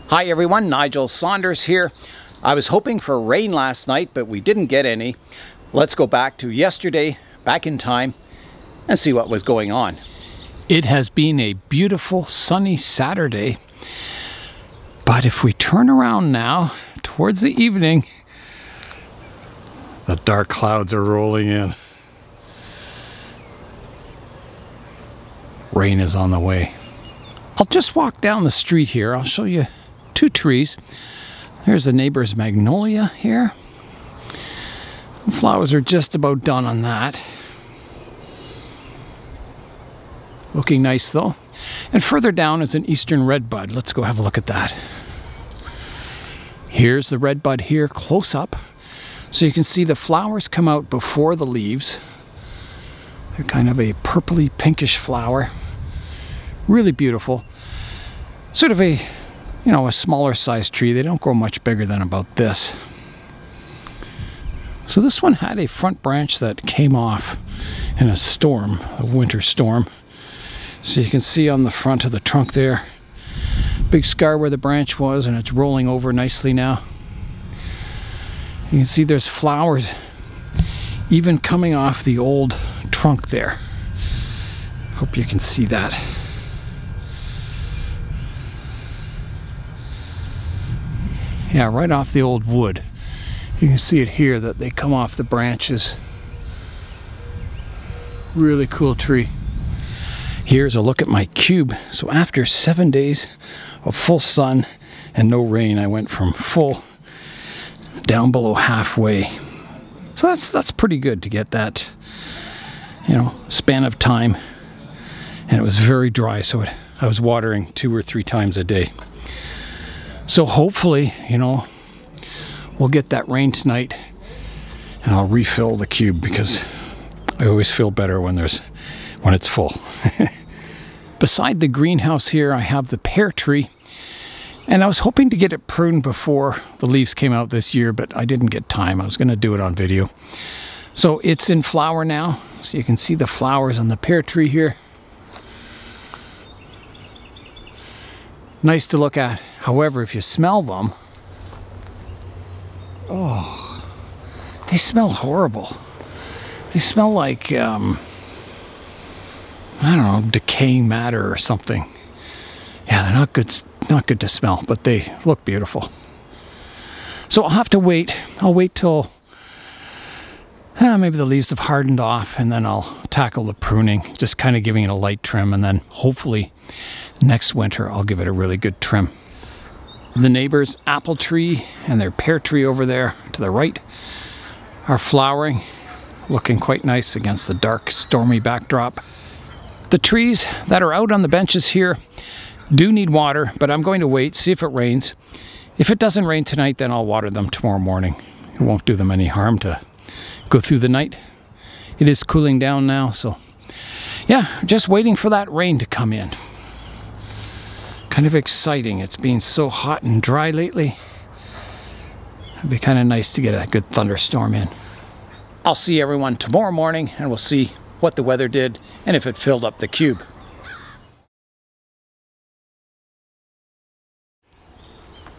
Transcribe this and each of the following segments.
Hi everyone, Nigel Saunders here. I was hoping for rain last night, but we didn't get any. Let's go back to yesterday, back in time, and see what was going on. It has been a beautiful sunny Saturday, but if we turn around now, towards the evening, the dark clouds are rolling in. Rain is on the way. I'll just walk down the street here. I'll show you two trees. There's a neighbor's magnolia here. The flowers are just about done on that. Looking nice though. And further down is an eastern redbud. Let's go have a look at that. Here's the redbud here close up. So you can see the flowers come out before the leaves. They're kind of a purpley pinkish flower. Really beautiful. Sort of a a smaller size tree. They don't grow much bigger than about this. So this one had a front branch that came off in a storm, a winter storm. So you can see on the front of the trunk there, big scar where the branch was, and it's rolling over nicely now. You can see there's flowers even coming off the old trunk there. Hope you can see that. Yeah, right off the old wood. You can see it here that they come off the branches. Really cool tree. Here's a look at my cube. So after 7 days of full sun and no rain, I went from full down below halfway. So that's pretty good to get that, span of time. And it was very dry, so I was watering 2 or 3 times a day. So hopefully, we'll get that rain tonight and I'll refill the cube because I always feel better when it's full. Beside the greenhouse here, I have the pear tree, and I was hoping to get it pruned before the leaves came out this year, but I didn't get time. I was going to do it on video. So it's in flower now, so you can see the flowers on the pear tree here. Nice to look at. However, if you smell them, oh, they smell horrible. They smell like, I don't know, decaying matter or something. Yeah, they're not good to smell, but they look beautiful. So I'll have to wait. I'll wait till maybe the leaves have hardened off, and then I'll tackle the pruning, just kind of giving it a light trim, and then hopefully next winter I'll give it a really good trim. The neighbor's apple tree and their pear tree over there to the right are flowering, looking quite nice against the dark, stormy backdrop. The trees that are out on the benches here do need water, but I'm going to wait, see if it rains. If it doesn't rain tonight, then I'll water them tomorrow morning. It won't do them any harm to go through the night. It is cooling down now, so yeah, just waiting for that rain to come in. Kind of exciting. It's been so hot and dry lately. It'd be kind of nice to get a good thunderstorm in. I'll see everyone tomorrow morning, and we'll see what the weather did and if it filled up the cube.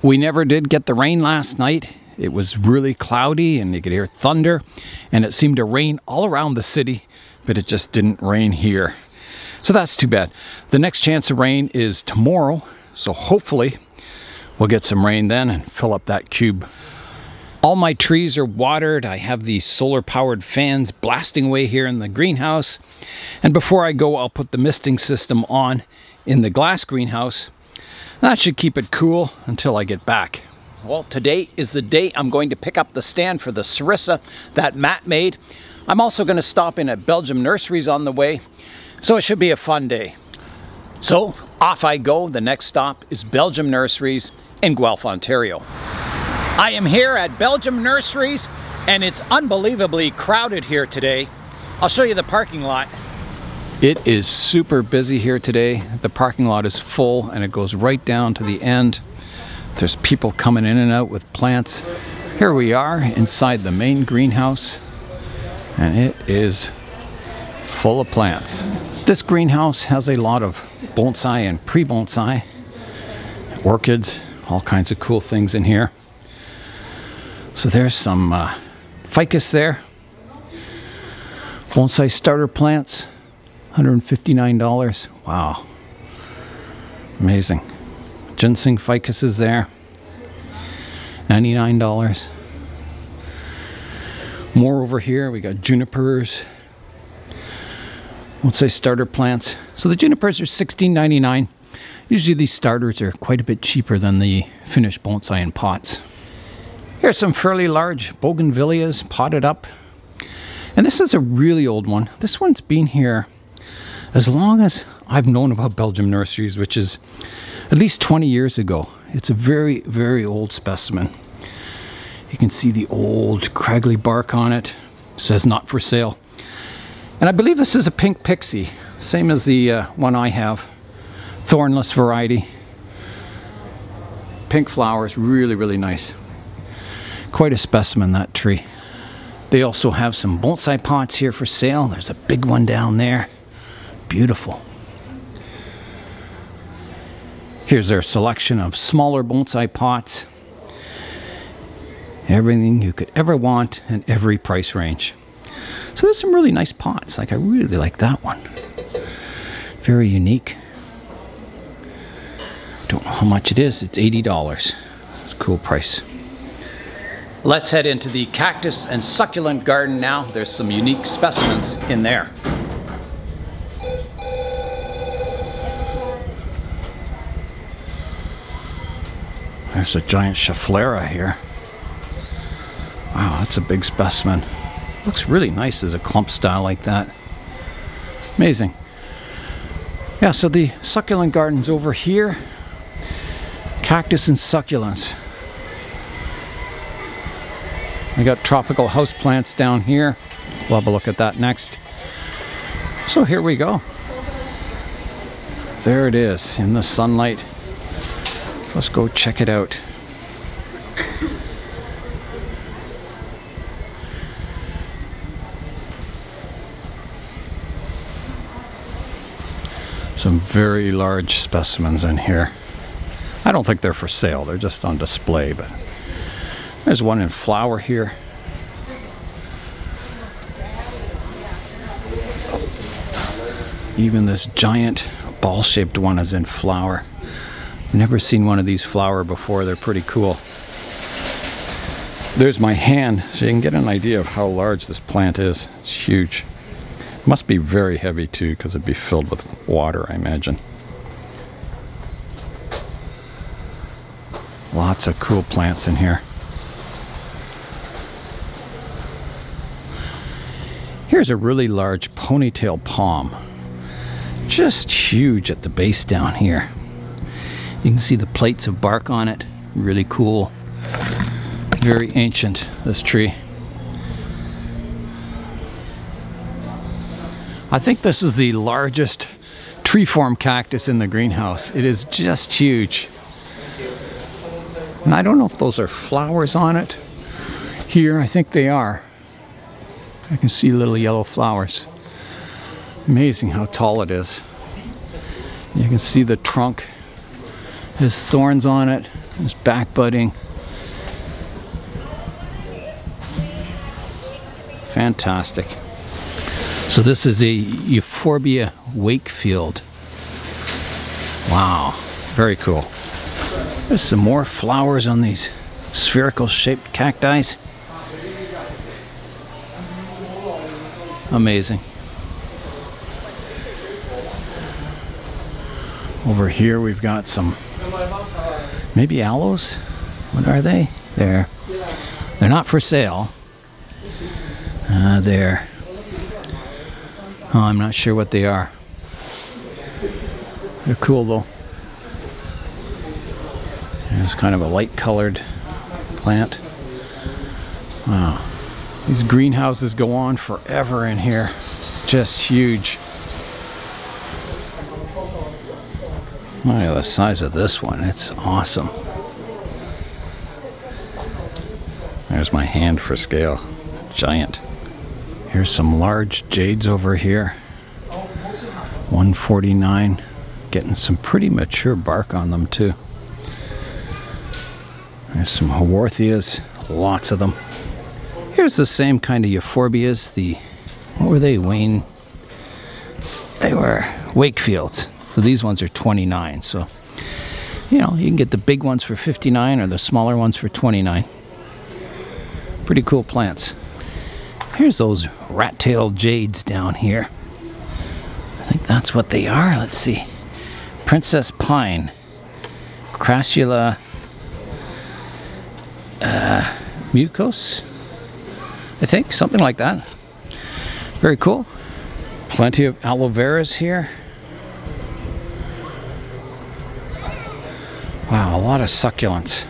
We never did get the rain last night. It was really cloudy and you could hear thunder, and it seemed to rain all around the city, but it just didn't rain here. So that's too bad. The next chance of rain is tomorrow, so hopefully we'll get some rain then and fill up that cube. All my trees are watered. I have these solar powered fans blasting away here in the greenhouse. And before I go, I'll put the misting system on in the glass greenhouse. That should keep it cool until I get back. Well, today is the day I'm going to pick up the stand for the Serissa that Matt made. I'm also going to stop in at Belgium Nurseries on the way, so it should be a fun day. So off I go. The next stop is Belgium Nurseries in Guelph, Ontario. I am here at Belgium Nurseries, and it's unbelievably crowded here today. I'll show you the parking lot. It is super busy here today. The parking lot is full, and it goes right down to the end. There's people coming in and out with plants. Here we are inside the main greenhouse, and it is full of plants. This greenhouse has a lot of bonsai and pre-bonsai, orchids, all kinds of cool things in here. So there's some ficus there. Bonsai starter plants, $159. Wow. Amazing. Ginseng ficus is there. $99. More over here. We got junipers. Bonsai starter plants. So the junipers are $16.99. Usually these starters are quite a bit cheaper than the finished bonsai in pots. Here's some fairly large bougainvilleas potted up. And this is a really old one. This one's been here as long as I've known about Belgium Nurseries, which is at least 20 years ago. It's a very, very old specimen. You can see the old craggly bark on it. It says not for sale. And I believe this is a pink pixie, same as the one I have. Thornless variety. Pink flowers, really, really nice. Quite a specimen, that tree. They also have some bonsai pots here for sale. There's a big one down there. Beautiful. Here's their selection of smaller bonsai pots. Everything you could ever want in every price range. So there's some really nice pots. Like, I really like that one. Very unique. Don't know how much it is. It's $80. It's a cool price. Let's head into the cactus and succulent garden now. There's some unique specimens in there. There's a giant Schefflera here. Wow, that's a big specimen. Looks really nice as a clump style like that. Amazing. Yeah, so the succulent garden's over here. Cactus and succulents. I got tropical houseplants down here. We'll have a look at that next. So here we go. There it is in the sunlight. So let's go check it out. Some very large specimens in here. I don't think they're for sale, they're just on display, but there's one in flower here. Even this giant ball-shaped one is in flower. Never seen one of these flower before. They're pretty cool. There's my hand, so you can get an idea of how large this plant is. It's huge. Must be very heavy too, because it'd be filled with water, I imagine. Lots of cool plants in here. Here's a really large ponytail palm. Just huge at the base down here. You can see the plates of bark on it. Really cool. Very ancient, this tree. I think this is the largest tree-form cactus in the greenhouse. It is just huge. And I don't know if those are flowers on it. Here, I think they are. I can see little yellow flowers. Amazing how tall it is. You can see the trunk has thorns on it. It's back budding. Fantastic. So this is a Euphorbia Wakefield. Wow, very cool. There's some more flowers on these spherical shaped cacti. Amazing. Over here we've got some maybe aloes. What are they? They're not for sale. They're I'm not sure what they are. They're cool though. It's kind of a light colored plant. Wow. These greenhouses go on forever in here. Just huge. Look at the size of this one. It's awesome. There's my hand for scale. Giant. Here's some large jades over here. $149. Getting some pretty mature bark on them too. There's some Haworthias, lots of them. Here's the same kind of euphorbias. What were they, Wayne? They were Wakefields. So these ones are 29. So, you know, you can get the big ones for 59 or the smaller ones for 29. Pretty cool plants. Here's those rat-tailed jades down here. I think that's what they are. Let's see. Princess Pine. Crassula mucos, I think, something like that. Very cool. Plenty of aloe veras here. Wow, a lot of succulents.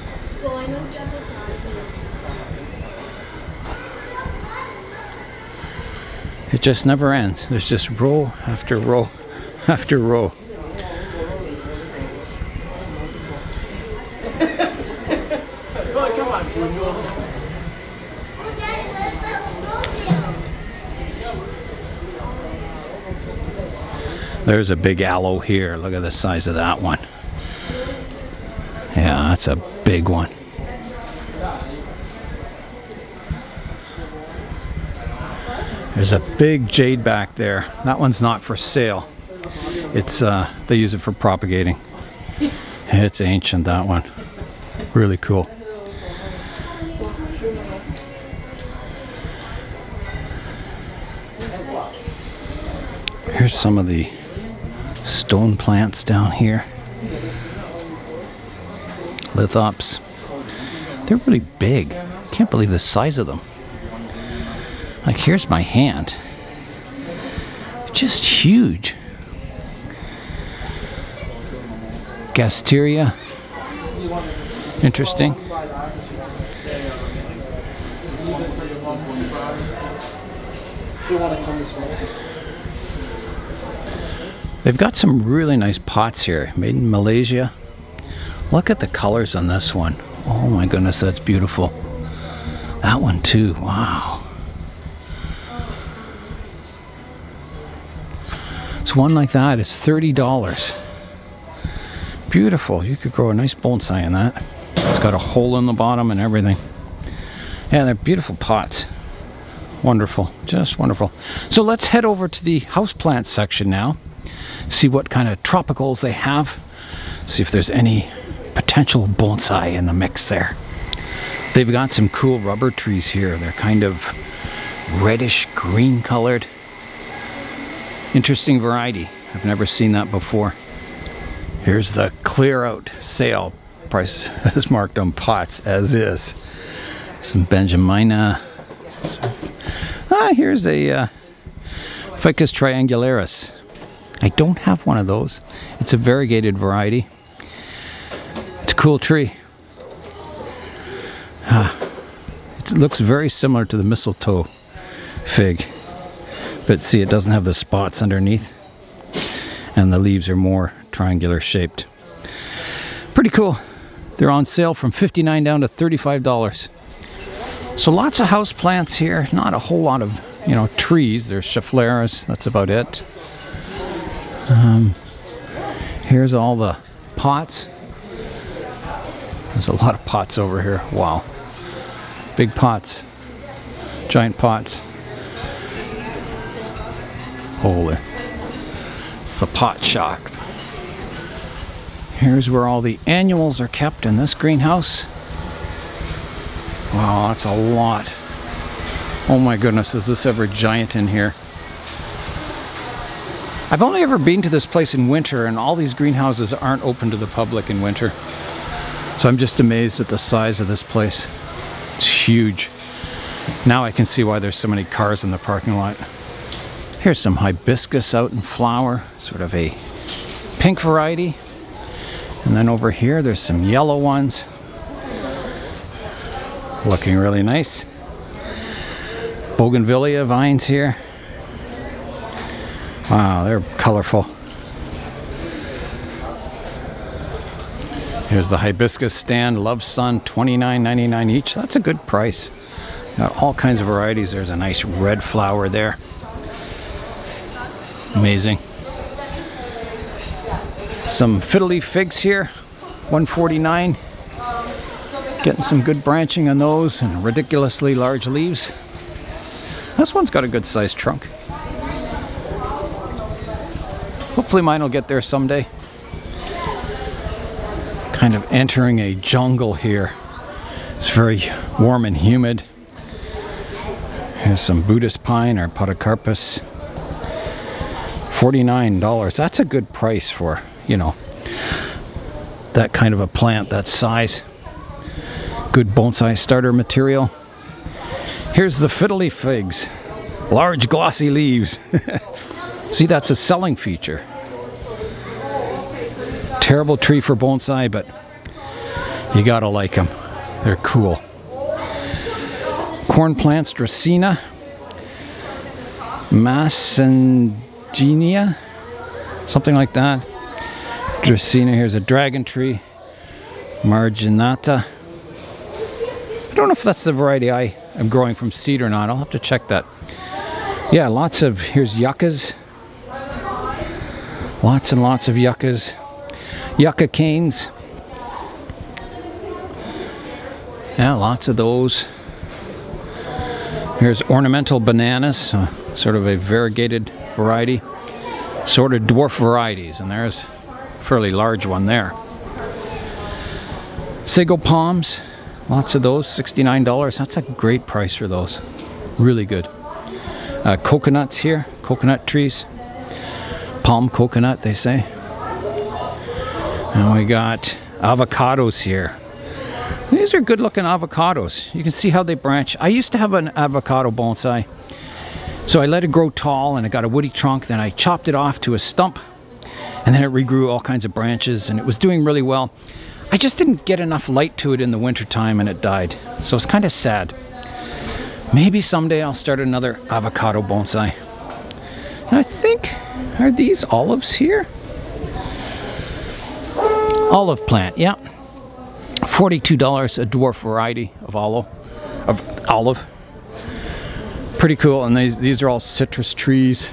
It just never ends. There's just row after row after row. There's a big aloe here. Look at the size of that one. Yeah, that's a big one. There's a big jade back there. That one's not for sale. It's they use it for propagating. It's ancient, that one. Really cool. Here's some of the stone plants down here. Lithops. They're really big. Can't believe the size of them. Like, here's my hand. Just huge. Gasteria. Interesting. They've got some really nice pots here, made in Malaysia. Look at the colors on this one. Oh my goodness, that's beautiful. That one too, wow. So one like that is $30. Beautiful, you could grow a nice bonsai in that. It's got a hole in the bottom and everything. Yeah, they're beautiful pots. Wonderful, just wonderful. So let's head over to the houseplant section now. See what kind of tropicals they have. See if there's any potential bonsai in the mix there. They've got some cool rubber trees here. They're kind of reddish green colored. Interesting variety. I've never seen that before. Here's the clear out sale. Price is marked on pots as is. Some Benjamina. Here's a Ficus Triangularis. I don't have one of those. It's a variegated variety. It's a cool tree. It looks very similar to the mistletoe fig. But see, it doesn't have the spots underneath. And the leaves are more triangular shaped. Pretty cool. They're on sale from $59 down to $35. So lots of house plants here. Not a whole lot of, you know, trees. There's Scheffleras. That's about it. Here's all the pots. There's a lot of pots over here. Wow. Big pots. Giant pots. Holy. It's the pot shop. Here's where all the annuals are kept in this greenhouse. Wow, that's a lot. Oh my goodness, is this ever giant in here? I've only ever been to this place in winter, and all these greenhouses aren't open to the public in winter. So I'm just amazed at the size of this place. It's huge. Now I can see why there's so many cars in the parking lot. Here's some hibiscus out in flower, sort of a pink variety. And then over here there's some yellow ones. Looking really nice. Bougainvillea vines here. Wow, they're colorful. Here's the hibiscus stand, Love Sun, $29.99 each. That's a good price. Got all kinds of varieties. There's a nice red flower there. Amazing. Some Fiddly Figs here, $149. Getting some good branching on those and ridiculously large leaves. This one's got a good sized trunk. Hopefully mine will get there someday. Kind of entering a jungle here. It's very warm and humid. Here's some Buddhist pine or podocarpus. $49. That's a good price for, you know, that kind of a plant, that size. Good bonsai starter material. Here's the Fiddly Figs. Large glossy leaves. See, that's a selling feature. Terrible tree for bonsai, but you gotta like them. They're cool. Corn plants, Dracaena. Massangenia. Something like that. Dracaena, here's a dragon tree. Marginata. I don't know if that's the variety I am growing from seed or not. I'll have to check that. Yeah, lots of, here's yuccas. Lots and lots of yuccas. Yucca canes. Yeah, lots of those. Here's ornamental bananas, sort of a variegated variety. Sort of dwarf varieties, and there's a fairly large one there. Sago palms, lots of those, $69. That's a great price for those. Really good. Coconuts here, coconut trees. Palm coconut, they say. And we got avocados here. These are good looking avocados. You can see how they branch. I used to have an avocado bonsai. So I let it grow tall and it got a woody trunk. Then I chopped it off to a stump. And then it regrew all kinds of branches and it was doing really well. I just didn't get enough light to it in the winter time and it died. So it's kind of sad. Maybe someday I'll start another avocado bonsai. And I think, are these olives here? Olive plant, yeah. $42 a dwarf variety of olive. Pretty cool, and these are all citrus trees.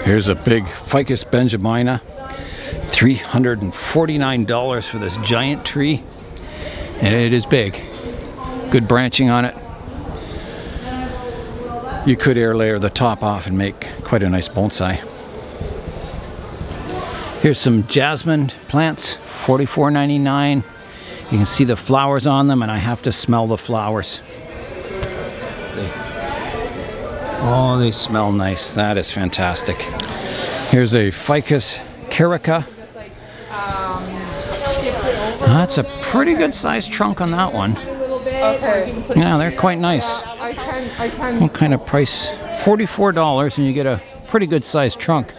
Here's a big Ficus benjamina. $349 for this giant tree. And it is big. Good branching on it. You could air layer the top off and make quite a nice bonsai. Here's some jasmine plants, $44.99. You can see the flowers on them and I have to smell the flowers. Oh, they smell nice. That is fantastic. Here's a Ficus Carica. That's a pretty good sized trunk on that one. Yeah, they're quite nice. What kind of price? $44 and you get a pretty good sized trunk.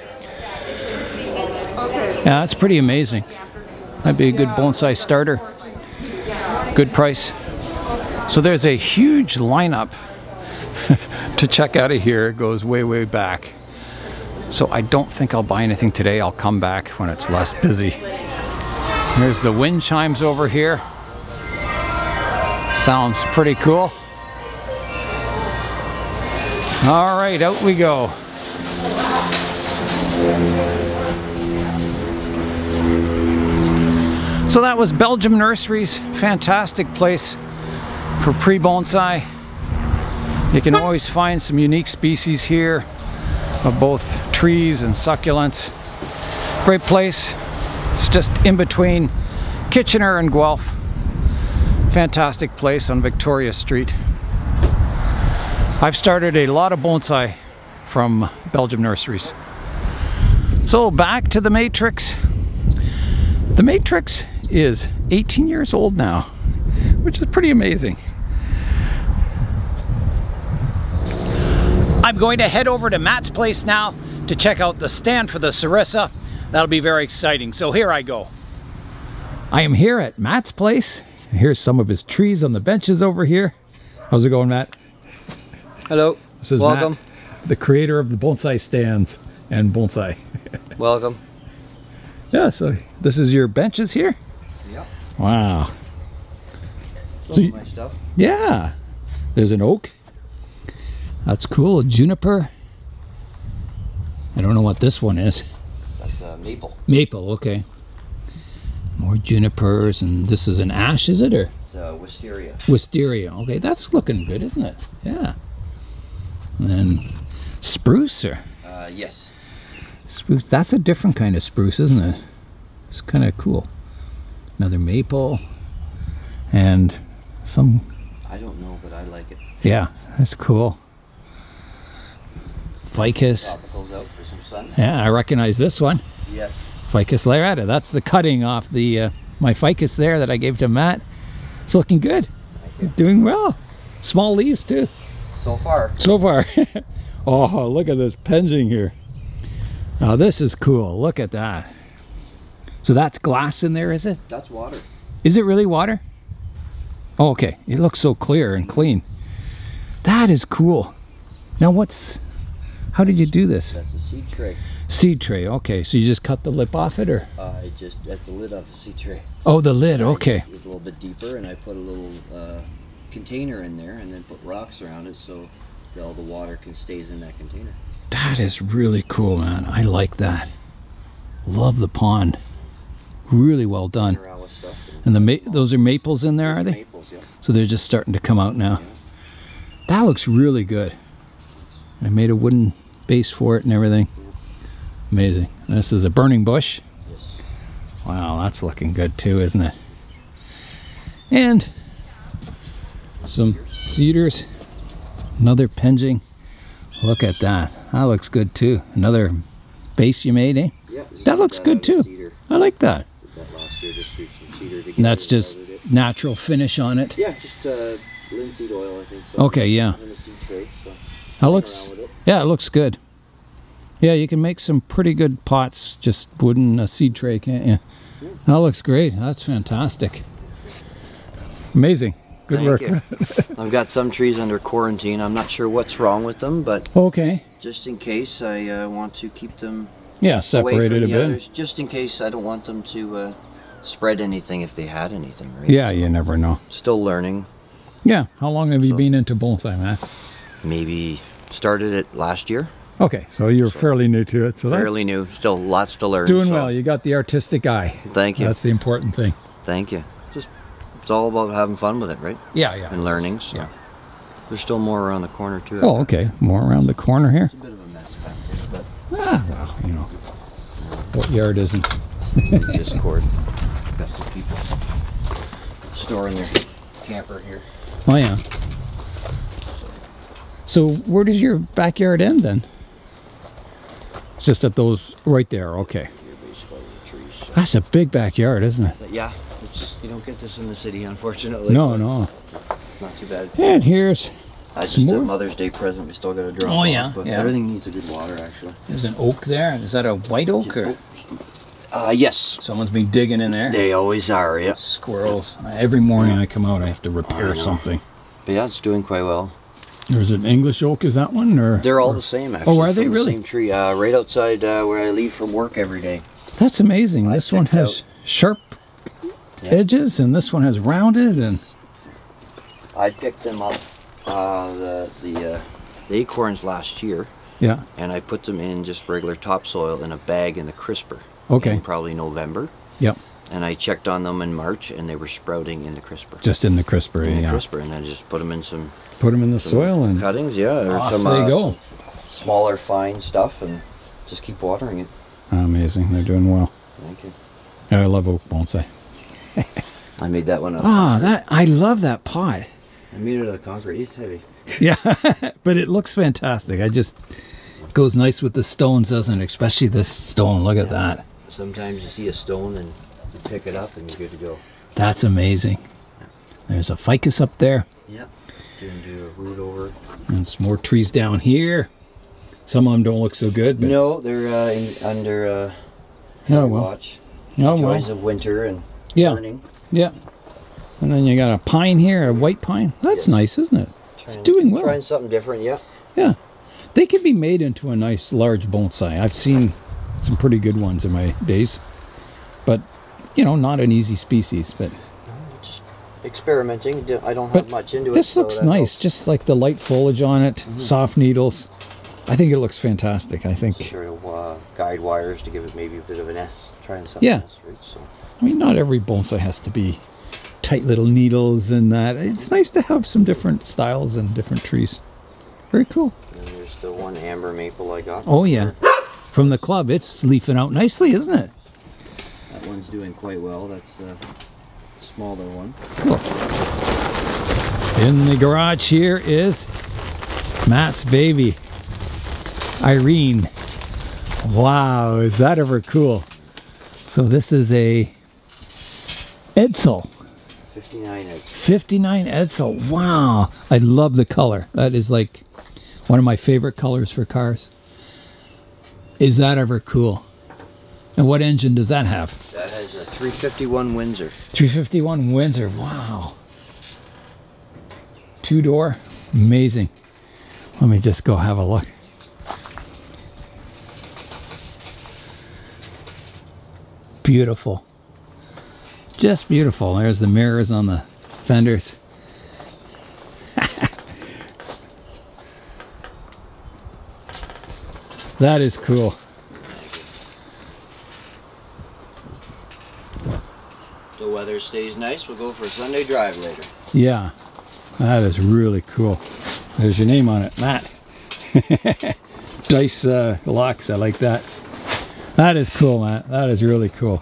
Yeah, that's pretty amazing. That'd be a good bonsai starter. Good price. So there's a huge lineup to check out of here. It goes way, way back. So I don't think I'll buy anything today. I'll come back when it's less busy. There's the wind chimes over here. Sounds pretty cool. All right, out we go. So that was Belgium Nurseries. Fantastic place for pre-bonsai. You can always find some unique species here of both trees and succulents. Great place. It's just in between Kitchener and Guelph. Fantastic place on Victoria Street. I've started a lot of bonsai from Belgium Nurseries. So back to the Matrix. The Matrix is 18 years old now, which is pretty amazing. I'm going to head over to Matt's place now to check out the stand for the Serissa. That'll be very exciting. So here I go. I am here at Matt's place. Here's some of his trees on the benches over here. How's it going, Matt? Hello. This is welcome. Matt, the creator of the bonsai stands and bonsai. Welcome. Yeah, so this is your benches here? Yep. Wow. Some of my stuff. Yeah. There's an oak. That's cool. A juniper. I don't know what this one is. That's maple. Maple, okay. More junipers, and this is an ash, is it, or? It's wisteria. Wisteria. Okay, that's looking good, isn't it? Yeah. And then spruce, or? Yes. Spruce. That's a different kind of spruce, isn't it? It's kind of cool. Another maple, and some. I don't know, but I like it. Yeah, that's cool. Ficus. Tropicals out for some sun. Yeah, I recognize this one. Yes. Ficus Loretta. That's the cutting off the my ficus there that I gave to Matt. It's looking good. Doing well. Small leaves too. So far. So far. Oh, look at this penging here. Now this is cool. Look at that. So that's glass in there, is it? That's water. Is it really water? Oh, okay. It looks so clear and clean. That is cool. Now how did you do this? That's a seed tray. Seed tray, okay. So you just cut the lip off it, or? That's the lid off the seed tray. Oh, the lid, okay. It's a little bit deeper, and I put a little container in there, and then put rocks around it so that all the water stays in that container. That is really cool, man. I like that. Love the pond. Really well done. And those are maples in there, are they? Maples, yeah. So they're just starting to come out now. Yeah. That looks really good. I made a wooden base for it and everything. Yeah. Amazing. This is a burning bush. Yes. Wow, that's looking good too, isn't it? And some cedars. Another penging. Look at that. That looks good too. Another base you made, eh? Yeah. That looks good too. Cedar. I like that. Did that last year, just threw some cedar together. And that's just natural finish on it. Yeah, just linseed oil, I think. So. Okay, yeah. And a seed tray. So That looks. Yeah, it looks good. Yeah, you can make some pretty good pots, just wooden seed tray, can't you? Yeah. That looks great. That's fantastic. Amazing. Good work. I've got some trees under quarantine. I'm not sure what's wrong with them, but okay. Just in case, I want to keep them separated a bit. Others, just in case I don't want them to spread anything if they had anything, right? Yeah, so you never know. Still learning. Yeah. How long have you been into bonsai, man? Maybe started it last year. Okay, so you're fairly new to it. So fairly new. Still lots to learn. Doing well. You got the artistic eye. Thank you. That's the important thing. Thank you. Just it's all about having fun with it, right? Yeah, yeah. And learning. So. Yeah. There's still more around the corner too. Oh, okay. More around the corner here. It's a bit of a mess back there, but well, you know, what yard isn't? Discord. Got some people storing their camper here. Oh yeah. So where does your backyard end then? Just at those right there. Okay. That's a big backyard, isn't it? But yeah, you don't get this in the city, unfortunately. No. It's not too bad. And here's just a Mother's Day present. We still got to drop off. Yeah, but yeah. Everything needs a good water, actually. There's an oak there. Is that a white oak or? Yes. Someone's been digging in there. They always are. Yeah. Squirrels. Every morning I come out, I have to repair something. But yeah, it's doing quite well. There's an English oak. Is that one or? They're all the same, actually. Oh, are they really? Same tree. Right outside where I leave from work every day. That's amazing. This one has sharp edges, and this one has rounded. And I picked them up the acorns last year. Yeah. And I put them in just regular topsoil in a bag in the crisper. Okay. In probably November. Yep. And I checked on them in March, and they were sprouting in the crisper. Just in the crisper, in the crisper, and I just put them in some. Put them in the soil and cuttings, yeah, or off some they go. Smaller, fine stuff, and just keep watering it. Amazing, they're doing well. Thank you. I love oak bonsai. I made that one up. I love that pot. I made it out of concrete. It's heavy. Yeah, but it looks fantastic. It goes nice with the stones, doesn't it? Especially this stone. Look at that. Sometimes you see a stone and you pick it up and you're good to go. That's amazing. There's a ficus up there. Yeah. Gonna do a root over. And some more trees down here. Some of them don't look so good. But no, they're under watch. Joys of winter and burning. Yeah. And then you got a pine here, a white pine. That's nice, isn't it? It's doing well. Trying something different, yeah. Yeah. They can be made into a nice large bonsai. I've seen some pretty good ones in my days. But, you know, not an easy species, but just experimenting. I don't have much into it. This looks nice, just like the light foliage on it, soft needles. I think it looks fantastic. I think. Sort of guide wires to give it maybe a bit of an S. Trying something Yeah. else, right? So. I mean, not every bonsai has to be tight little needles and that. It's nice to have some different styles and different trees. Very cool. And there's the one amber maple I got. Oh yeah, from the club. It's leafing out nicely, isn't it? That one's doing quite well. That's a smaller one. Cool. In the garage here is Matt's baby, Irene. Wow, is that ever cool? So this is a Edsel. 59 Edsel. 59 Edsel. Wow, I love the color. That is like one of my favorite colors for cars. Is that ever cool? And what engine does that have? That has a 351 Windsor. 351 Windsor. Wow. 2-door. Amazing. Let me just go have a look. Beautiful. Just beautiful. There's the mirrors on the fenders. That is cool. The weather stays nice. We'll go for a Sunday drive later. Yeah, that is really cool. There's your name on it, Matt. Dice locks, I like that. That is cool, Matt. That is really cool.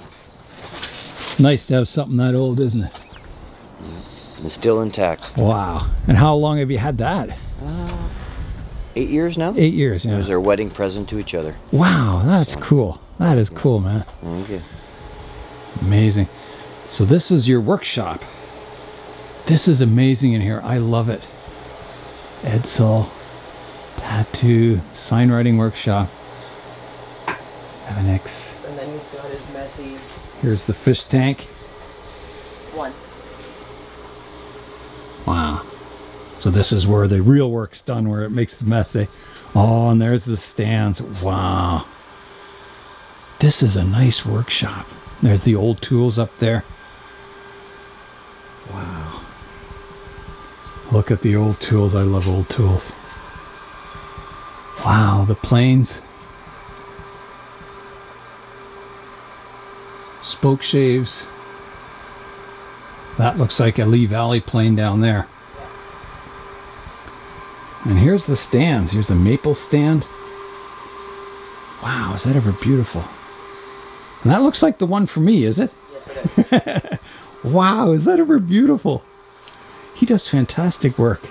Nice to have something that old, isn't it? It's still intact. Wow. And how long have you had that? 8 years now? 8 years, It yeah. was our wedding present to each other. Wow, that's cool. That is cool, man. Okay. Amazing. So this is your workshop. This is amazing in here. I love it. Edsel, tattoo, sign writing workshop. Bebenek. And then he's got his messy Here's the fish tank. one. Wow. So this is where the real work's done, where it makes it messy. Oh, and there's the stands. Wow. This is a nice workshop. There's the old tools up there. Wow. Look at the old tools. I love old tools. Wow, the planes. Spoke shaves. That looks like a Lee Valley plane down there. And here's the stands. Here's the maple stand. Wow, is that ever beautiful? And that looks like the one for me, is it? Yes, it is. Wow, is that ever beautiful? He does fantastic work.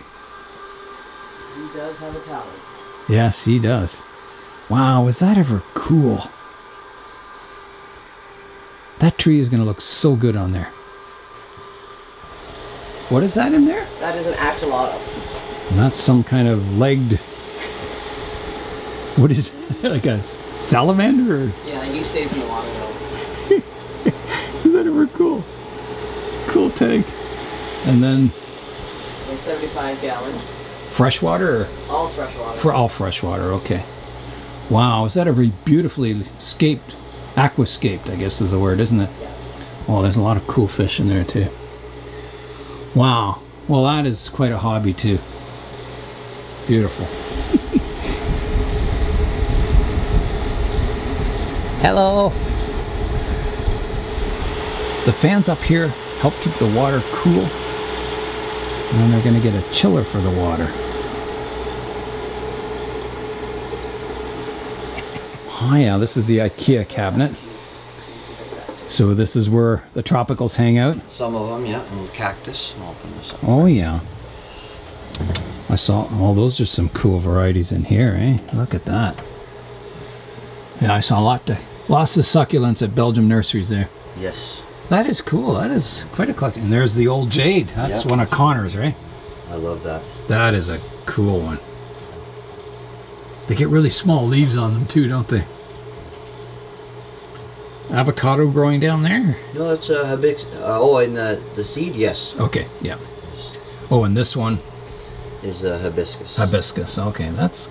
He does have a talent. Yes, he does. Wow, is that ever cool? That tree is going to look so good on there. What is that in there? That is an axolotl. Not some kind of legged... What is it? Like a salamander? Or... Yeah, he stays in the water though. Is that ever cool? Cool tank. And then A 75-gallon. freshwater? Or... All freshwater. For all freshwater, okay. Wow, is that a very beautifully scaped, aquascaped, I guess is the word, isn't it? Yeah. Oh, there's a lot of cool fish in there too. Wow. Well, that is quite a hobby too. Beautiful. Hello. The fans up here help keep the water cool. And then they're going to get a chiller for the water. Oh yeah, this is the IKEA cabinet. So this is where the tropicals hang out. Some of them, yeah, and cactus. I'll open this up. Oh yeah. I saw, oh, those are some cool varieties in here, eh? Look at that. Yeah, I saw lots of succulents at Belgium Nurseries there. Yes. That is cool. That is quite a collection. And there's the old jade. That's Yep. one of Connor's, right? I love that. That is a cool one. They get really small leaves on them too, don't they? Avocado growing down there? No, it's a hibiscus. Oh, and the seed, yes. Okay, yeah. Oh, and this one? Is a hibiscus. Hibiscus. Okay, that's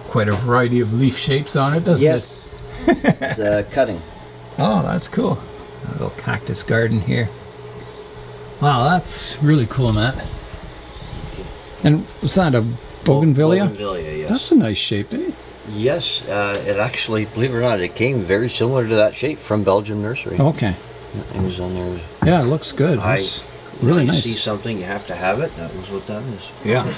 quite a variety of leaf shapes on it, doesn't Yes. It's cutting. Oh, that's cool. A little cactus garden here. Wow, that's really cool, Matt. And was that a Bougainvillea? Bougainvillea, yes. That's a nice shape, eh? Yes, it actually, believe it or not, it came very similar to that shape from Belgium Nursery. Okay. Yeah, it was on there. Yeah, it looks good. It's really nice. You see something, you have to have it. That was what that is. Yeah.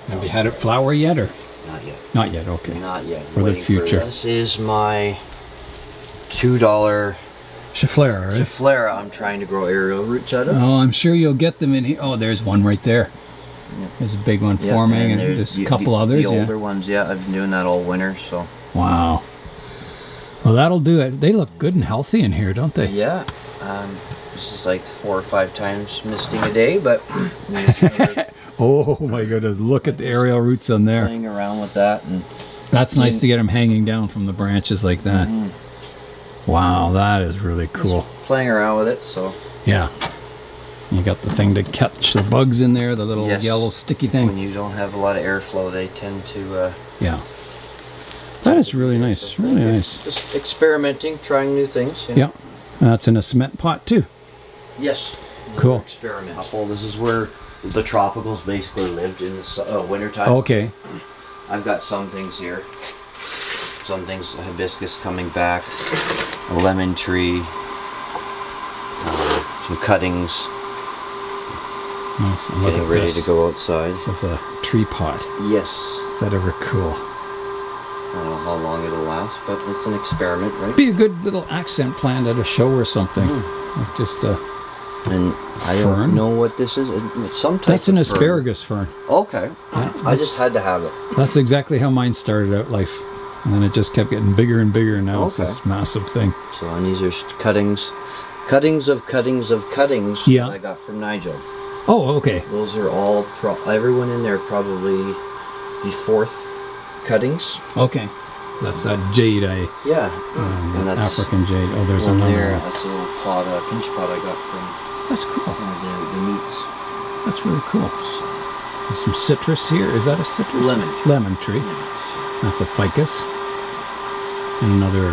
Have you had it flower yet, or? Not yet. Not yet, okay. Not yet. For the future. This is my $2 Schefflera, right? Schefflera I'm trying to grow aerial roots out of. Oh, I'm sure you'll get them in here. Oh, there's one right there. Yeah. There's a big one forming, and there's a couple others. The older ones, yeah. I've been doing that all winter, so. Wow. Well, that'll do it. They look good and healthy in here, don't they? Yeah. This is like 4 or 5 times misting a day, but. Oh my goodness! Look at the aerial roots on there. Playing around with that, and. That's nice to get them hanging down from the branches like that. Wow, that is really cool. Just playing around with it, so. Yeah. You got the thing to catch the bugs in there, the little yellow sticky thing. When you don't have a lot of airflow, they tend to... yeah. That is really nice, really nice. Just experimenting, trying new things. Yeah. That's in a cement pot too. Yes. Cool. Experiment. This is where the tropicals basically lived in the wintertime. Okay. I've got some things here. Some things, hibiscus coming back, a lemon tree, some cuttings. Nice. Getting ready to go outside. This is a tree pot. Yes. Is that ever cool? I don't know how long it'll last, but it's an experiment, right? Be a good little accent plant at a show or something. Like just a and I don't know what this is. It's some type That's an of asparagus fern. Okay. Yeah, I just had to have it. That's exactly how mine started out life. And then it just kept getting bigger and bigger, and now it's this massive thing. So, and these are cuttings. Cuttings of cuttings of cuttings that I got from Nigel. Oh, okay. Those are all, everyone in there probably the 4th cuttings. Okay. That's that jade yeah. And that's African jade. Oh, there's another there. That's a little pot, a pinch pot I got from that's cool. The meats. That's really cool. There's some citrus here. Is that a citrus? Lemon. Lemon tree. That's a ficus. And another,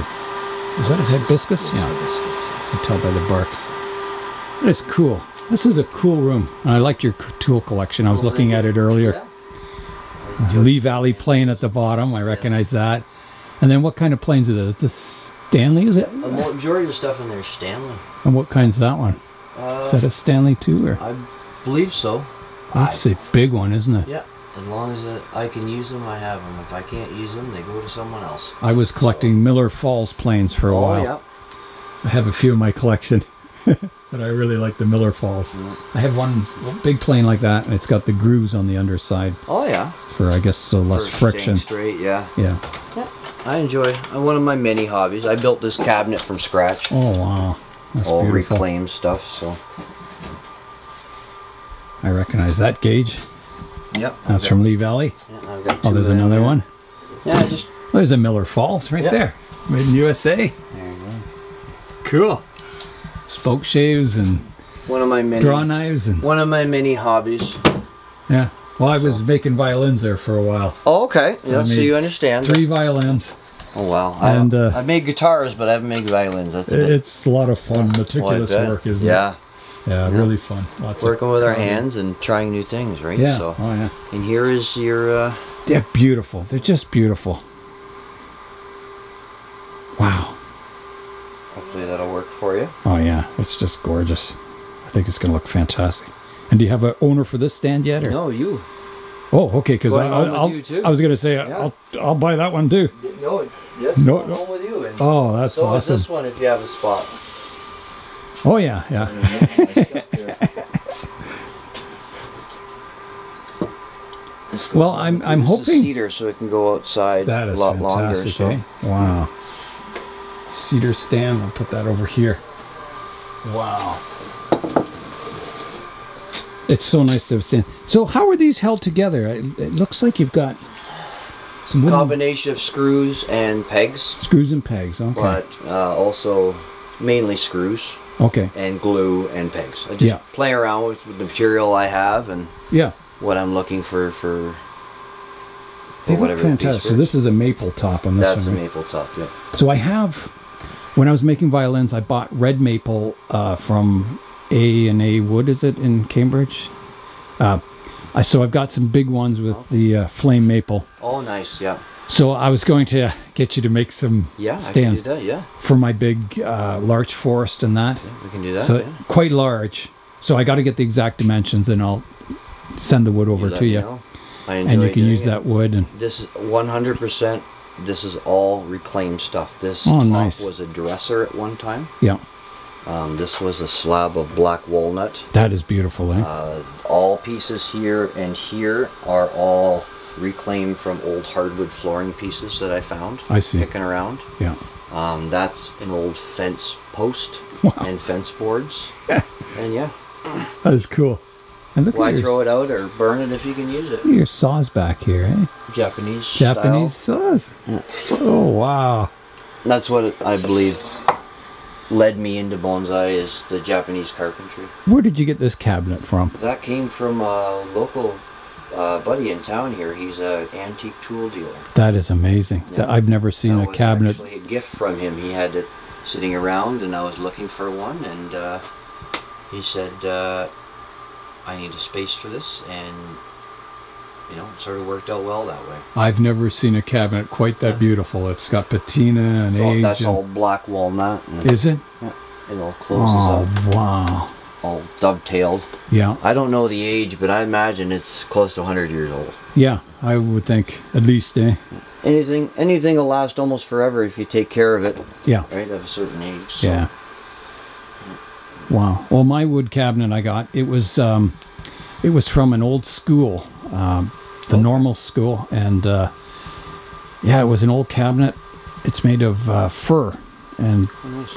is that a hibiscus? Yeah. You can tell by the bark. That is cool. This is a cool room. And I like your tool collection. I was looking at it earlier. Lee Valley plane at the bottom. I recognize that. And then what kind of planes are those? Is this Stanley, is it? The majority of the stuff in there is Stanley. And what kind's that one? Is that a Stanley too? Or? I believe so. That's a big one, isn't it? Yeah. As long as I can use them, I have them. If I can't use them, they go to someone else. I was collecting Miller Falls planes for a while. Yeah. I have a few in my collection. But I really like the Miller Falls. I have one big plane like that, and it's got the grooves on the underside. Oh yeah. For I guess so less friction. Straight, yeah. Yeah. I enjoy one of my many hobbies. I built this cabinet from scratch. Oh wow. That's all beautiful. Reclaimed stuff. So. I recognize that gauge. Yep. That's from Lee Valley. Yeah, I've got there's another one. Yeah, just. There's a Miller Falls right there. Made in USA. There you go. Cool. Spoke shaves and one of my many draw knives and one of my many hobbies. Yeah. Well, I was making violins there for a while. Oh, okay. So, yeah, so you understand. 3 violins. Oh wow. And I've made guitars, but I haven't made violins. It's a lot of fun, meticulous work, isn't it? Yeah, really fun. Working with our hands and trying new things, right? Yeah. So, oh yeah. And here is your. They're beautiful. They're just beautiful. Wow. Hopefully that'll work for you. Oh yeah, it's just gorgeous. I think it's going to look fantastic. And do you have an owner for this stand yet? Or? No, you. Oh, okay. Because I was going to say I'll buy that one too. No, yes, no, home with you. And oh, that's so awesome. So is this one if you have a spot. Oh yeah, yeah. Well, I'm hoping cedar, so it can go outside that is a lot fantastic, longer. So. Wow. Cedar stand. I'll put that over here. Wow. It's so nice to have seen. So how are these held together? It looks like you've got some wooden... combination of screws and pegs. Screws and pegs, okay. But also mainly screws. Okay. And glue and pegs. I just play around with the material I have and what I'm looking for they look fantastic. So this is a maple top on this one. That's a maple top, yeah. So I have, when I was making violins, I bought red maple from A&A Wood, is it, in Cambridge? So I've got some big ones with the flame maple. Oh, nice. Yeah. So I was going to get you to make some Yeah, stands I can do that. Yeah. for my big larch forest and that. Yeah, we can do that. So yeah. quite large. So I got to get the exact dimensions, and I'll send the wood over let to me you. know. I enjoy And you can doing use it. that wood. And This is 100%. This is all reclaimed stuff. This Oh, top nice. was a dresser at one time. yeah, This was a slab of black walnut. that is beautiful, eh? All pieces here and here are all reclaimed from old hardwood flooring pieces that I found. I see. Kicking around. Yeah. That's an old fence post Wow. and fence boards. And yeah, That is cool. And look why at throw it out or burn it if you can use it? your saws back here, eh? Japanese Japanese style. saws. Oh, wow. That's what I believe led me into bonsai, is the Japanese carpentry. Where did you get this cabinet from? That came from a local buddy in town here. He's an antique tool dealer. That is amazing. Yeah. I've never seen That a was cabinet. actually a gift from him. He had it sitting around, and I was looking for one, and he said, I need a space for this, and you know, it sort of worked out well that way. I've never seen a cabinet quite that beautiful. It's got patina and age. That's and- all black walnut. And Is it? it all closes Oh, up, wow. all dovetailed. Yeah. I don't know the age, but I imagine it's close to 100 years old. Yeah, I would think at least, eh? Anything will last almost forever if you take care of it, Yeah. right, of a certain age. So. Yeah. Wow. Well, my wood cabinet I got, it was from an old school, the normal school, and yeah, it was an old cabinet. It's made of fir, and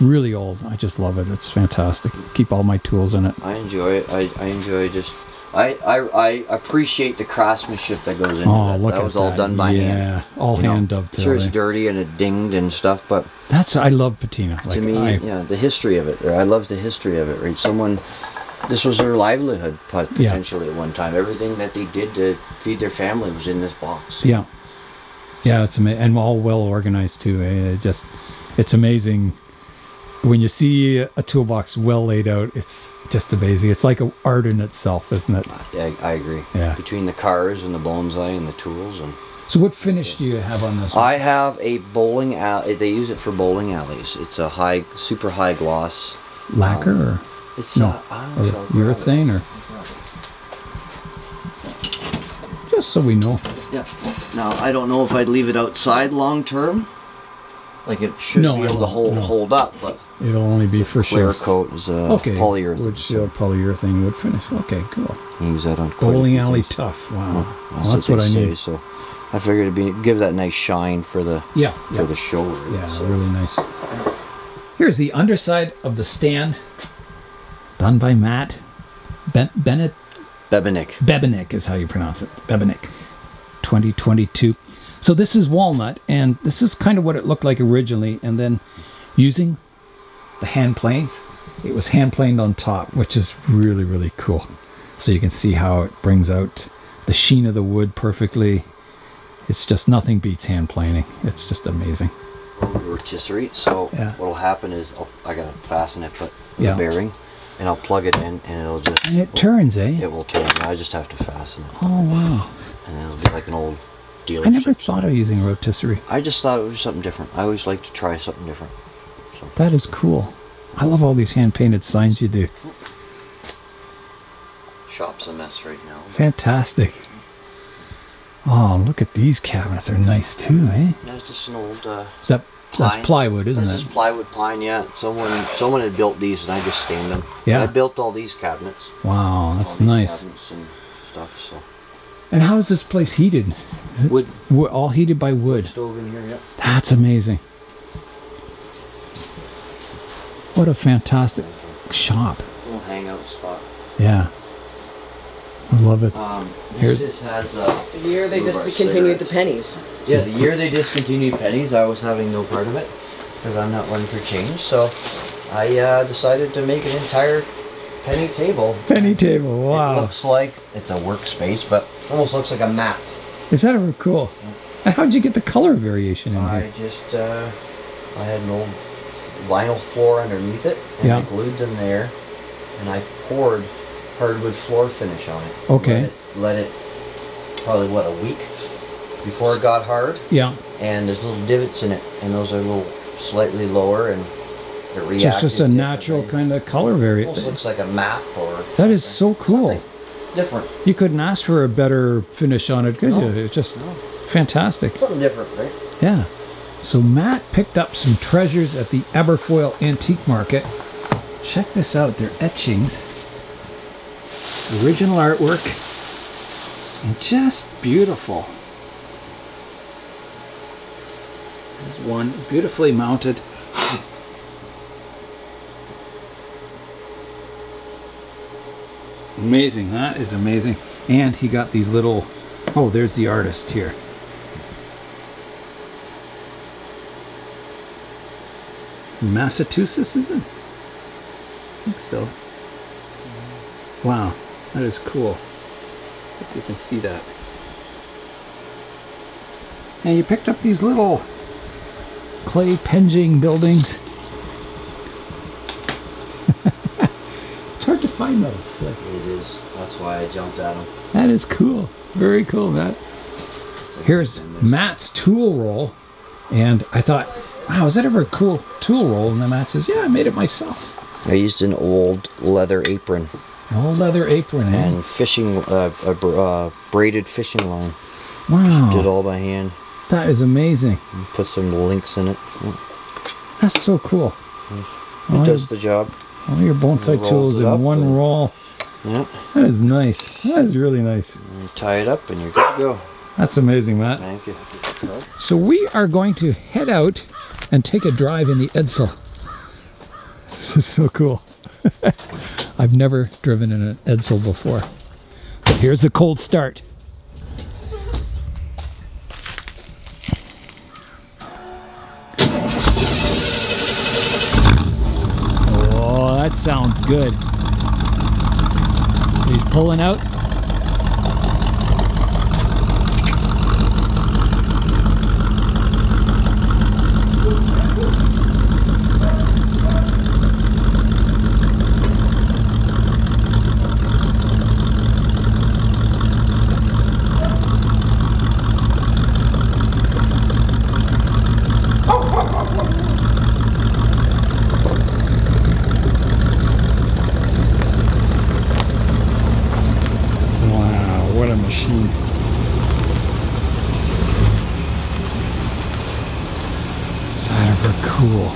really old. I just love it. It's fantastic. Keep all my tools in it. I enjoy it. I enjoy just. I appreciate the craftsmanship that goes into Oh, that. look That at was all that. done by hand. Yeah, all You know, hand Sure, dovetail. it's dirty and it dinged and stuff, but I love patina. to me, yeah, the history of it. I love the history of it. Right, this was their livelihood potentially at one time. Everything that they did to feed their family was in this box. Yeah. Yeah, it's amazing, and all well organized too. It's amazing when you see a toolbox well laid out. It's just amazing. It's like an art in itself, isn't it? Yeah, I agree. Yeah. Between the cars and the bonsai and the tools and. So what finish do you have on this one? I have a bowling alley. They use it for bowling alleys. It's a super high gloss. Lacquer or It's no, or urethane, or just so we know. Yeah. Now I don't know if I'd leave it outside long term. Like it should No, be I able to won't. hold up, but It'll only be for clear show. coat is Okay. polyurethane. Wood shield, polyurethane wood finish. Okay, cool. You use that on quite a Bowling few alley things. tough. Wow. That's, That's what I they say, need. So I figured give that nice shine for the Yeah. for the show. Right? Yeah, So, really nice. Here's the underside of the stand, done by Matt Bennett. Bebenek. Bebenek is how you pronounce it. Bebenek, 2022. So this is walnut, and this is kind of what it looked like originally, and then using the hand planes, it was hand planed on top, which is really, really cool. So you can see how it brings out the sheen of the wood perfectly. It's just nothing beats hand planing. It's just amazing. Rotisserie. So Yeah. what'll happen is I gotta fasten it, but Yeah. the bearing, and I'll plug it in, and it'll just. And it turns, eh? It will turn. I just have to fasten it, Oh, wow. and it'll be like an old dealership. I never thought of using rotisserie. I just thought it was something different. I always like to try something different. So. That is cool. I love all these hand-painted signs you do. Shop's a mess right now. Fantastic. Oh, look at these cabinets. They're nice too, eh? That's just an old. That's Pine. plywood, isn't That's it? just plywood pine. Yeah, someone had built these, and I just stained them. Yeah. I built all these cabinets. Wow, all that's these nice. Cabinets and stuff. So. And how is this place heated? Wood All heated by wood. stove in here. Yep. That's amazing. What a fantastic shop. Little hangout spot. Yeah. I love it. This just has. The year they Two of our discontinued the cigarettes. pennies. Yeah, the year they discontinued pennies, I was having no part of it because I'm not one for change. So I decided to make an entire penny table. Penny table, It wow. looks like it's a workspace, but almost looks like a map. Is that a cool? And how'd you get the color variation in I here? just I had an old vinyl floor underneath it, and Yeah. I glued them there, and I poured hardwood floor finish on it. Okay. Let it probably, what, a week before it got hard. Yeah. And there's little divots in it, and those are a little slightly lower, and it reacts. It's just a natural kind of color variant. Almost looks like a map or. That is so cool. Something different. You couldn't ask for a better finish on it, could you? It's just fantastic. Something different, right? Yeah. So Matt picked up some treasures at the Aberfoyle Antique Market. Check this out. They're etchings. Original artwork. And just beautiful. There's one beautifully mounted. Amazing. That is amazing. And he got these little... Oh, there's the artist here. Massachusetts, is it? I think so. Wow, that is cool. Hope you can see that. And you picked up these little clay penging buildings. It's hard to find those. It is. That's why I jumped at them. That is cool. Very cool, Matt. Here's Matt's tool roll. And I thought, wow, is that ever a cool tool roll? And then Matt says, yeah, I made it myself. I used an old leather apron. An old leather apron, eh? And fishing, braided fishing line. Wow. Did all by hand. That is amazing. And put some links in it. That's so cool. It does the job. All your bonsai tools in one roll. Yeah. That is nice. That is really nice. And you tie it up and you're good to go. That's amazing, Matt. Thank you. So we are going to head out and take a drive in the Edsel. This is so cool. I've never driven in an Edsel before. But here's the cold start. Oh, that sounds good. He's pulling out. Cool.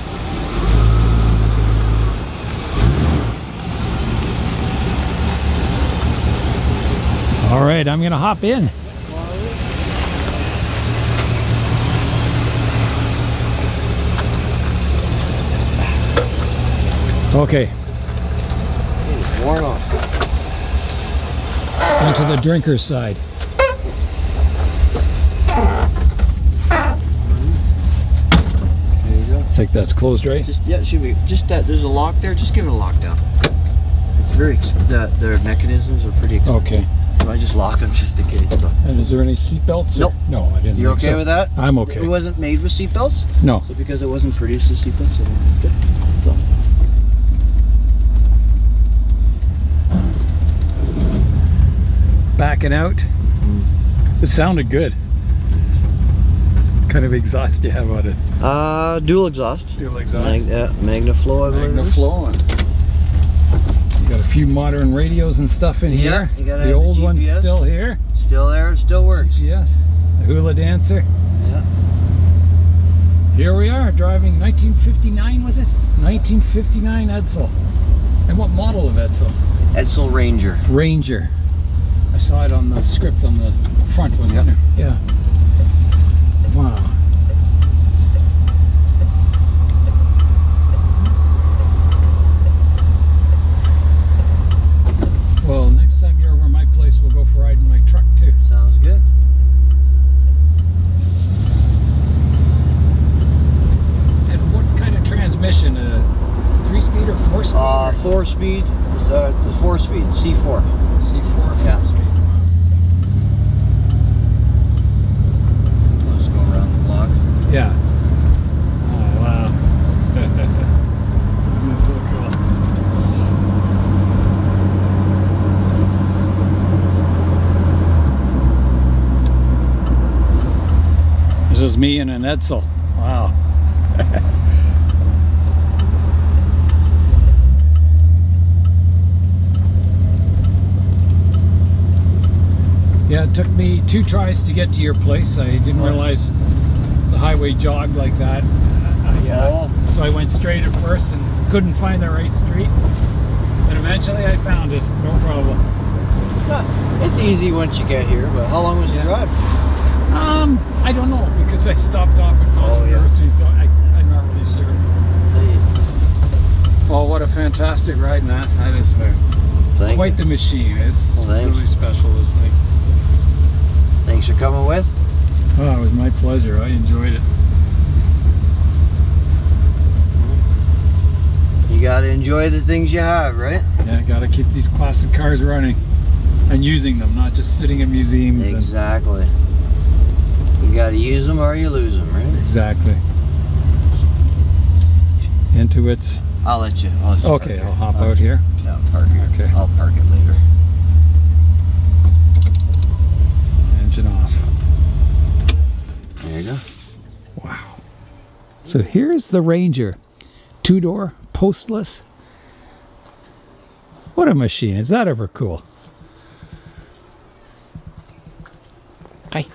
All right, I'm gonna hop in. Okay. It's warm up. Onto the drinker's side. I think that's closed, right? Just, yeah, it should be. Just that there's a lock there. Just give it a lockdown. It's very their mechanisms are pretty expensive. Okay. So I just lock them just in case. So. And is there any seat belts? Nope. No, I didn't. You think okay so. with that? I'm okay. It wasn't made with seat belts. No. So because it wasn't produced with seat belts, I don't good. So. Backing out. It sounded good. What kind of exhaust do you have on it? Dual exhaust. Dual exhaust. Magnaflow, I believe. Magnaflow. And you got a few modern radios and stuff in here. You gotta the have old the one's GPS. still here. Still there. It still works. Yes. The hula dancer. Yeah. Here we are driving 1959, was it? 1959 Edsel. And what model of Edsel? Edsel Ranger. Ranger. I saw it on the script on the front, wasn't it? Yeah. Wow. Well, next time you're over my place, we'll go for a ride in my truck too. Sounds good. And what kind of transmission? 3-speed or 4-speed? 4-speed. It's a 4-speed. C4. C4. Yeah. 4-speed. Let's go around the block. Yeah. Oh wow. This is so cool. me and an Edsel. Wow. Yeah, it took me 2 tries to get to your place. I didn't realize the highway jogged like that. So I went straight at first and couldn't find the right street. But eventually I found it, no problem. It's easy once you get here, but how long was the drive? I don't know, because I stopped off at Belgium Nurseries, so I'm not really sure. Oh, what a fantastic ride, Matt. That is quite the machine. It's really special, this thing. Thanks for coming with. Oh, it was my pleasure. I enjoyed it. You gotta enjoy the things you have, right? Yeah, gotta keep these classic cars running and using them, not just sitting in museums. Exactly. You gotta use them or you lose them, right? Exactly. Into its... I'll let you. Okay, I'll hop out here. No, park here. Okay. I'll park it later. Engine off. There you go. Wow. So here's the Ranger. 2-door, postless. What a machine. Is that ever cool? Hi.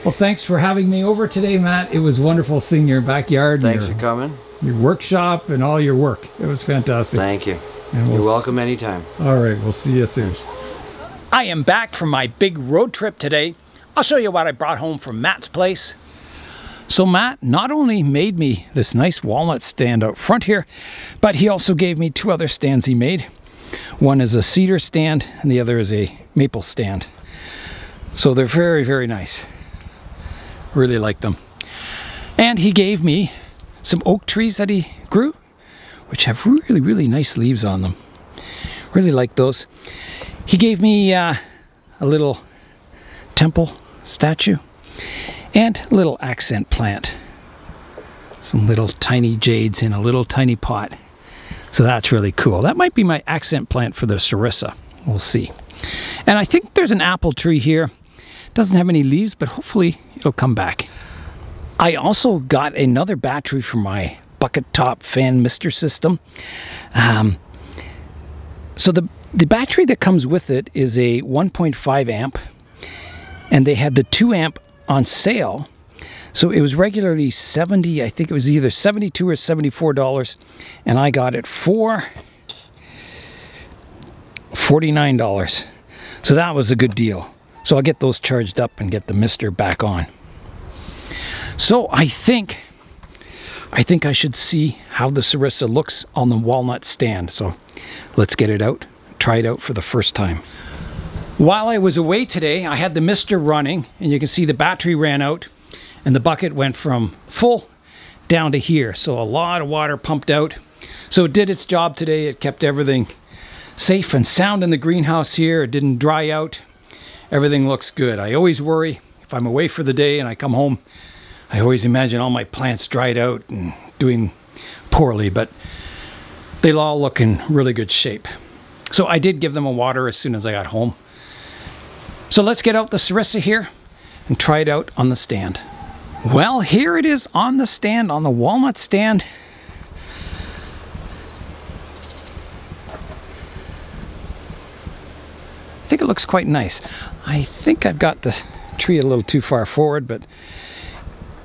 Well, thanks for having me over today, Matt. It was wonderful seeing your backyard. Thanks for coming. Your workshop and all your work. It was fantastic. Thank you. And You're welcome anytime. All right, we'll see you soon. I am back from my big road trip today. I'll show you what I brought home from Matt's place. So Matt not only made me this nice walnut stand out front here, but he also gave me 2 other stands he made. One is a cedar stand and the other is a maple stand. So they're very, very nice. Really like them. And he gave me some oak trees that he grew, which have really, really nice leaves on them. Really like those. He gave me a little temple statue and a little accent plant. Some little tiny jades in a little tiny pot. So that's really cool. That might be my accent plant for the Serissa. We'll see. And I think there's an apple tree here. Doesn't have any leaves, but hopefully it'll come back. I also got another battery for my bucket top fan mister system. So the battery that comes with it is a 1.5 amp, and they had the 2 amp on sale. So it was regularly 70, I think it was either $72 or $74, and I got it for $49. So that was a good deal. So I'll get those charged up and get the mister back on. So I think I should see how the Serissa looks on the walnut stand. So let's get it out, try it out for the first time. While I was away today, I had the mister running, and you can see the battery ran out and the bucket went from full down to here. So a lot of water pumped out. So it did its job today. It kept everything safe and sound in the greenhouse here. It didn't dry out. Everything looks good. I always worry if I'm away for the day and I come home, I always imagine all my plants dried out and doing poorly, but they'll all look in really good shape. So I did give them a water as soon as I got home. So let's get out the Serissa here and try it out on the stand. Well, here it is on the stand, on the walnut stand. I think it looks quite nice. I think I've got the tree a little too far forward, but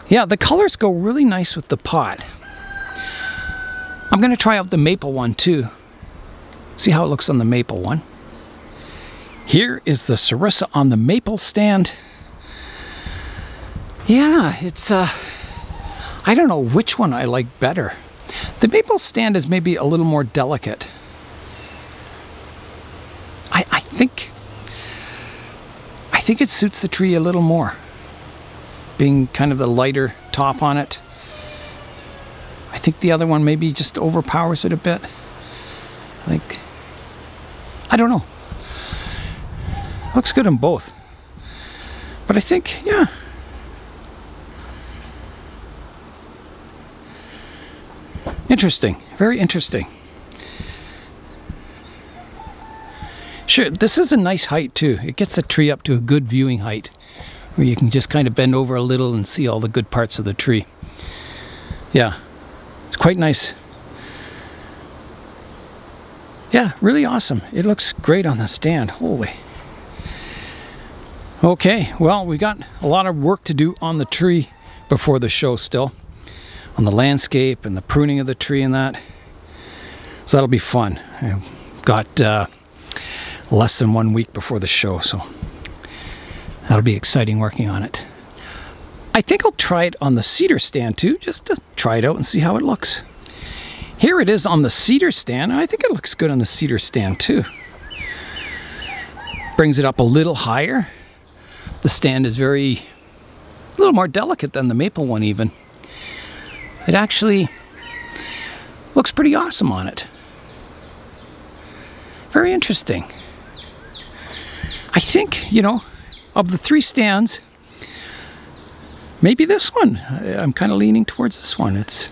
yeah, the colors go really nice with the pot. I'm going to try out the maple one too. See how it looks on the maple one. Here is the Serissa on the maple stand. Yeah, it's I don't know which one I like better. The maple stand is maybe a little more delicate. I think it suits the tree a little more, being kind of the lighter top on it. I think the other one maybe just overpowers it a bit. I don't know. Looks good on both. But I think, yeah. Interesting, very interesting. Sure, this is a nice height too. It gets the tree up to a good viewing height, where you can just kind of bend over a little and see all the good parts of the tree. Yeah, it's quite nice. Yeah, really awesome. It looks great on the stand. Holy. Okay, well, we got a lot of work to do on the tree before the show still. On the landscape and the pruning of the tree and that. So that'll be fun. I've got less than 1 week before the show, so that'll be exciting working on it. I think I'll try it on the cedar stand too, just to try it out and see how it looks. Here it is on the cedar stand, and I think it looks good on the cedar stand too. Brings it up a little higher. The stand is a little more delicate than the maple one even. It actually looks pretty awesome on it. Very interesting. I think, you know, of the 3 stands, maybe this one. I'm kind of leaning towards this one. It's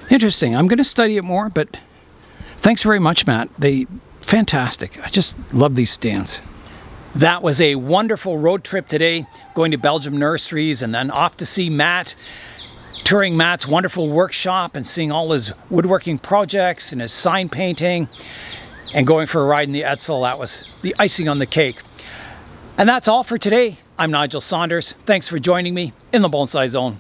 interesting. I'm going to study it more, but thanks very much, Matt. Fantastic. I just love these stands. That was a wonderful road trip today, going to Belgium Nurseries and then off to see Matt, touring Matt's wonderful workshop and seeing all his woodworking projects and his sign painting, and going for a ride in the Edsel. That was the icing on the cake. And that's all for today. I'm Nigel Saunders. Thanks for joining me in the Bonsai Zone.